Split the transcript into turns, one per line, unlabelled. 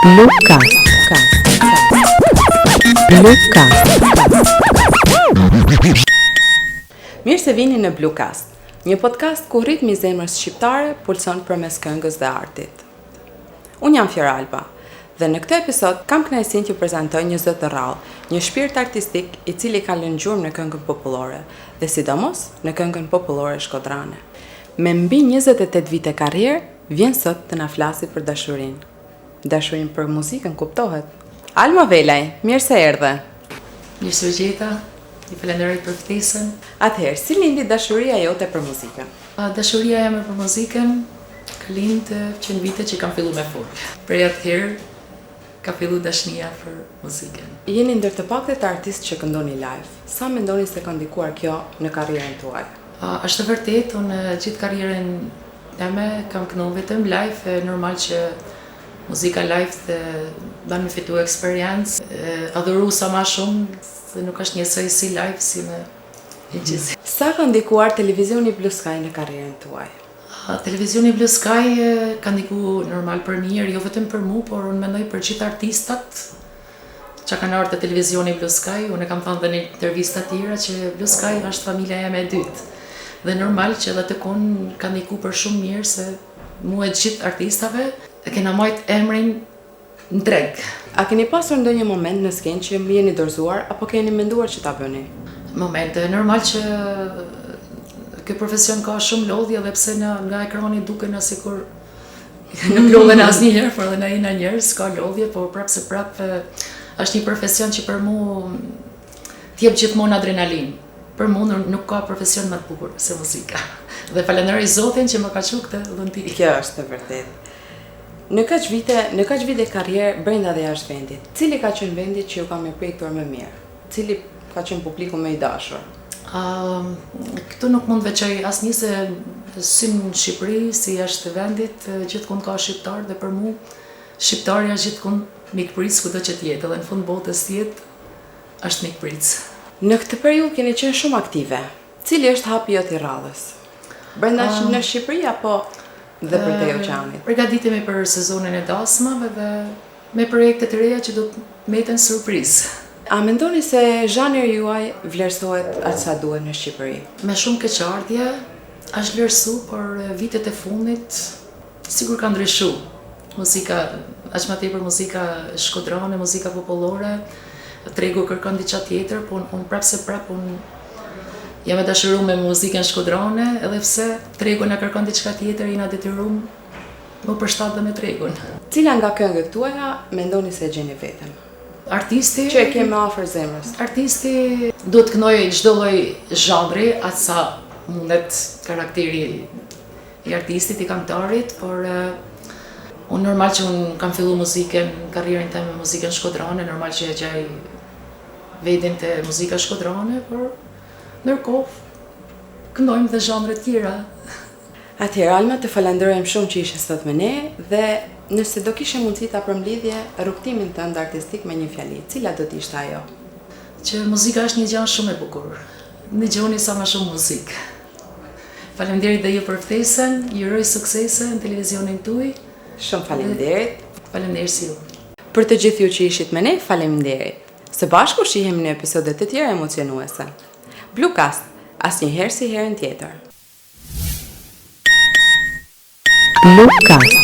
Bluecast. Mirë se vini në Bluecast, një podcast ku ritmi i zemrës shqiptare pulson përmes këngës dhe artit. Unë jam Fiera Alba dhe në këtë episod kam kënaqësinë t'ju prezantoj një zot të rrallë, një shpirt artistik i cili ka lënë gjurmë në këngën popullore dhe sidomos në këngën popullore shkodrane. Me mbi 28 vite karrierë, vjen sot të na flasi për dashurinë. Dashurinë për muzikën kuptohet. Alma Velaj, mirë se erdhe.
Mirë se u gjeta, ju falenderoj për ftesën.
Atëherë, si lindi dashuria jote për muzikën?
Dashuria jame për muzikën ka lindë që në vite që kam fillu me folk. Prej atëherë ka fillu dashnia për muzikën.
Jeni ndër të pakët artistë që këndoni live. Sa mendoni se ka ndikuar kjo në karrierën tuaj?
Është vërtet, unë gjithë karrierën jame kam kënduar vetëm live, normal që muzika live të ban me fitu eksperiencë, adhuru sa ma shumë, se nuk është njësoj si live, si me gjithë.
Sa ka ndikuar televizioni Blue Sky në karrierën tuaj?
Televizioni Blue Sky ka ndiku normal për mirë, jo vetëm për mu, por unë mendoj për gjithë artistat që kanë ardhur te televizioni Blue Sky. Unë kam thënë dhe në intervista tjera që Blue Sky është familja jeme e dytë. Dhe normal që edhe të konë ka ndiku për shumë mirë, se mu e gjithë artistave e kena majt emrin në dreg.
A keni pasur ndonjë moment në skenë që më jeni dorëzuar apo keni menduar që ta bëni?
Momente, normal që ky profesion ka shumë lodhje dhe pse nga ekrani duken sikur nuk lodhen asnjëherë, por edhe na jena njerëz ka lodhje, por prapë se prapë është një profesion që për mu t'jep gjithmonë adrenalin. Për mu nuk ka profesion më të bukur se muzika. Dhe falenderoj Zotin që më ka çuar këtë dhunti.
Kjo është e vërtetë. Në kaq vite karrierë brenda dhe jashtë vendit, cili ka qenë vendi që ju ka mirëpritur më mirë? Cili ka qenë publiku më i dashur?
Këtu nuk mund veçoj asnjë, se si në Shqipëri, si jashtë vendit, gjithkund ka shqiptar dhe për mu shqiptarja është gjithkund mikpritës kudo që t'jetë, edhe në fund botës t'jetë është mikpritës.
Në këtë periudhë keni qenë shumë aktive. Cili është hapi jot i rradhës? Brenda në Shqipëri apo dhe për te oqeanit?
Përgatitemi për sezonin e dasmave dhe me projekte të reja që do të meten surprizë.
A mendoni se zhanri juaj vlerësohet aq sa duhet në Shqipëri?
Me shumë keqardhje, është vlerësu, por vitet e fundit sigur ka ndryshu. Muzika, aq më tepër muzika shkodrane, muzika popullore, tregu kërkon diçka tjetër, po unë prapë jam e dashuruar me muzikën shkodrane, edhe pse tregu na kërkon diçka tjetër, jena detyruar më përshtat dhe me tregun.
Cila nga këngët tuaja mendoni se gjeni veten?
Artisti
që e kemi afër zemrës.
Artisti duhet të këndojë çdo lloj zhandri, atë sa mundet karakteri i artistit, i këngëtarit, por unë normal që unë kam fillu muzikën, karrierën time me muzikën shkodrane, normal që e gjaj vedin të muzika shkodrane, por ndërkohë këndojmë dhe zhandre tjera.
Atëherë, Alma, të falenderojmë shumë që ishe sot me ne dhe nëse do kishe mundësi ta përmbledhje rrugtimin tënd artistik me një fjali, cila do të ishte ajo?
Që muzika është një gjë shumë e bukur. Dëgjoni sa më shumë muzikë. Faleminderit dhe ju për ftesën, ju uroj suksese në televizionin tuaj.
Shumë faleminderit.
Faleminderit si ju.
Për të gjithë ju që ishit me ne, faleminderit. Së bashku shihemi në episode të tjera emocionuese. Bluecast, asnjëherë si herën tjetër. Bluecast.